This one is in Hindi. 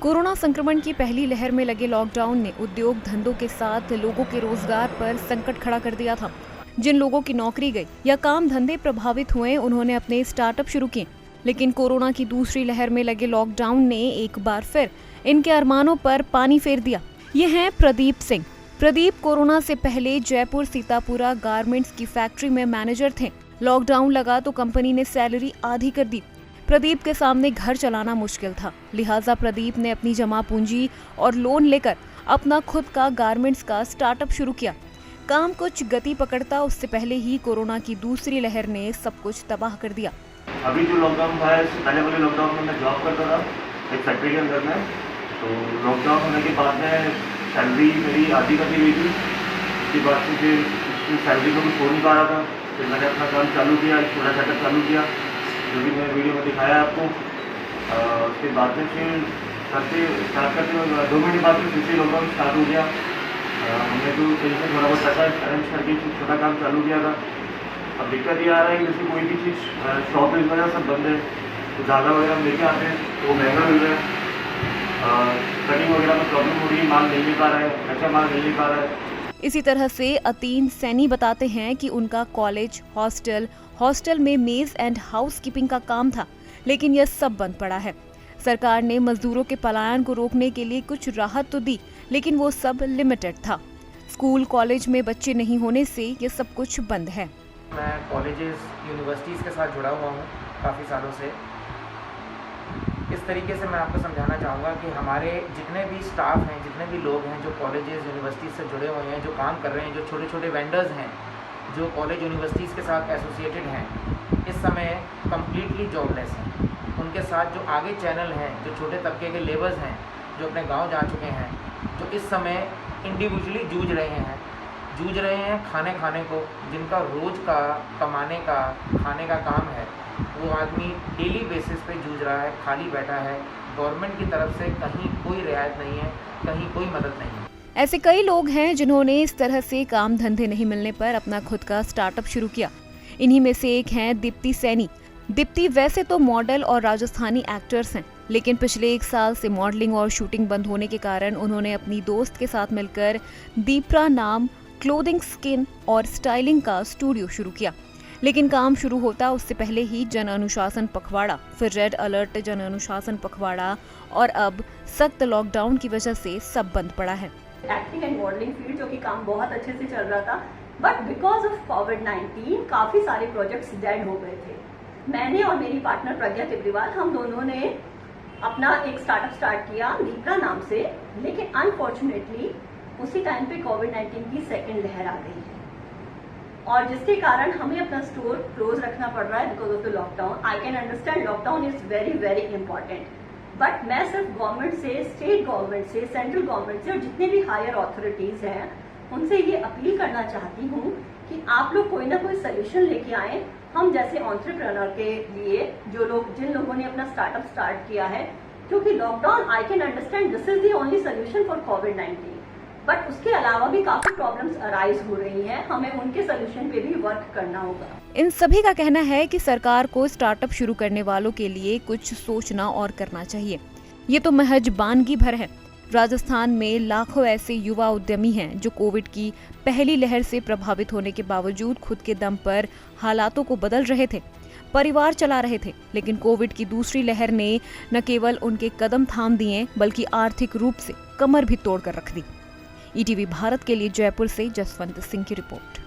कोरोना संक्रमण की पहली लहर में लगे लॉकडाउन ने उद्योग धंधों के साथ लोगों के रोजगार पर संकट खड़ा कर दिया था। जिन लोगों की नौकरी गई या काम धंधे प्रभावित हुए, उन्होंने अपने स्टार्टअप शुरू किए। लेकिन कोरोना की दूसरी लहर में लगे लॉकडाउन ने एक बार फिर इनके अरमानों पर पानी फेर दिया। ये हैं प्रदीप सिंह। प्रदीप कोरोना से पहले जयपुर सीतापुरा गारमेंट्स की फैक्ट्री में मैनेजर थे। लॉकडाउन लगा तो कंपनी ने सैलरी आधी कर दी। प्रदीप के सामने घर चलाना मुश्किल था, लिहाजा प्रदीप ने अपनी जमा पूंजी और लोन लेकर अपना खुद का गारमेंट्स का स्टार्टअप शुरू किया। काम कुछ गति पकड़ता उससे पहले ही कोरोना की दूसरी लहर ने सब कुछ तबाह कर दिया। अभी जो लॉकडाउन था, इससे पहले वाले लॉकडाउन में मैं जॉब करता था एक फैक्ट्री के अंदर में। तो लॉकडाउन होने के बाद में सैलरी मेरी आधी कर दी गई थी। उसके बाद से फिर सैलरी को कुछ हो नहीं पा रहा था। फिर मैंने अपना काम चालू किया, एक छोटा सेटअप चालू किया जो भी मैंने वीडियो में दिखाया आपको। उसके बाद में फिर स्टार्ट करते 2 महीने बाद फिर से लॉकडाउन स्टार्ट हो गया। हमने तो कहीं से थोड़ा बहुत पैसा अरेंज करके छोटा काम चालू किया था। अब दिक्कत ये आ रहा है कि जैसे कोई भी चीज़ शॉप वगैरह सब बंद है, तो ज़्यादा वगैरह हम लेके आते हैं तो वो महंगा मिल रहा है। कटिंग वगैरह में प्रॉब्लम हो रही है, माल नहीं ले पा रहा है, अच्छा माल नहीं ले पा रहा है। इसी तरह से अतीन सैनी बताते हैं कि उनका कॉलेज, हॉस्टल में मेज एंड हाउसकीपिंग का काम था, लेकिन यह सब बंद पड़ा है। सरकार ने मजदूरों के पलायन को रोकने के लिए कुछ राहत तो दी, लेकिन वो सब लिमिटेड था। स्कूल कॉलेज में बच्चे नहीं होने से ये सब कुछ बंद है। मैं कॉलेजेस, यूनिवर्सिटीज़ के साथ जुड़ा हुआ हूँ काफ़ी सालों से। इस तरीके से मैं आपको समझाना चाहूँगा कि हमारे जितने भी स्टाफ हैं, जितने भी लोग हैं जो कॉलेजेस, यूनिवर्सिटीज़ से जुड़े हुए हैं, जो काम कर रहे हैं, जो छोटे छोटे वेंडर्स हैं, जो कॉलेज यूनिवर्सिटीज़ के साथ एसोसिएटेड हैं, इस समय कम्प्लीटली जॉबलेस हैं। उनके साथ जो आगे चैनल हैं, जो छोटे तबके के लेबर्स हैं, जो अपने गाँव जा चुके हैं, जो इस समय इंडिविजुअली जूझ रहे हैं खाने को, जिनका रोज़ का कमाने का, खाने का काम है, वो आदमी डेली बेसिस पे जूझ रहा है, खाली बैठा है। गवर्नमेंट की तरफ से कहीं कोई रियायत नहीं है, कहीं कोई मदद नहीं है। ऐसे कई लोग हैं जिन्होंने इस तरह से काम धंधे नहीं मिलने पर अपना खुद का स्टार्टअप शुरू किया। इन्हीं में से एक हैं दीप्ति सैनी। दीप्ति वैसे तो मॉडल और राजस्थानी एक्टर्स हैं, लेकिन पिछले 1 साल से मॉडलिंग और शूटिंग बंद होने के कारण उन्होंने अपनी दोस्त के साथ मिलकर दीपरा नाम क्लोथिंग, स्किन और स्टाइलिंग का स्टूडियो शुरू किया। लेकिन काम शुरू होता उससे पहले ही जन अनुशासन पखवाड़ा, फिर रेड अलर्ट जन अनुशासन पखवाड़ा और अब सख्त लॉकडाउन की वजह से सब बंद पड़ा है। एक्टिंग एंड मॉडलिंग फील्ड जो कि काम बहुत अच्छे से चल रहा था, बट बिकॉज ऑफ कोविड-19 काफी सारे प्रोजेक्ट्स डेड हो गए थे। मैंने और मेरी पार्टनर प्रज्ञा तिब्रीवाल, हम दोनों ने अपना एक स्टार्टअप स्टार्ट किया दीपरा नाम से, लेकिन अनफॉर्चुनेटली उसी टाइम पे कोविड-19 की सेकेंड लहर आ गई है और जिसके कारण हमें अपना स्टोर क्लोज रखना पड़ रहा है because of the lockdown. I can understand lockdown is very very important, but मैं सिर्फ गवर्नमेंट से, स्टेट गवर्नमेंट से, सेंट्रल गवर्नमेंट से और जितने भी हायर अथॉरिटीज हैं उनसे ये अपील करना चाहती हूँ कि आप लोग कोई ना कोई सोल्यूशन लेके आए हम जैसे एंटरप्रेन्योर के लिए, जिन लोगों ने अपना स्टार्टअप स्टार्ट किया है। क्योंकि lockdown, I can understand this is the only solution for covid, but उसके अलावा भी काफी प्रॉब्लम्स अराइज हो रही हैं, हमें उनके सोल्यूशन पे भी वर्क करना होगा। इन सभी का कहना है कि सरकार को स्टार्टअप शुरू करने वालों के लिए कुछ सोचना और करना चाहिए। ये तो महज बानगी भर है। राजस्थान में लाखों ऐसे युवा उद्यमी हैं जो कोविड की पहली लहर से प्रभावित होने के बावजूद खुद के दम पर हालातों को बदल रहे थे, परिवार चला रहे थे। लेकिन कोविड की दूसरी लहर ने न केवल उनके कदम थाम दिए, बल्कि आर्थिक रूप से कमर भी तोड़कर रख दी। ईटीवी भारत के लिए जयपुर से जसवंत सिंह की रिपोर्ट।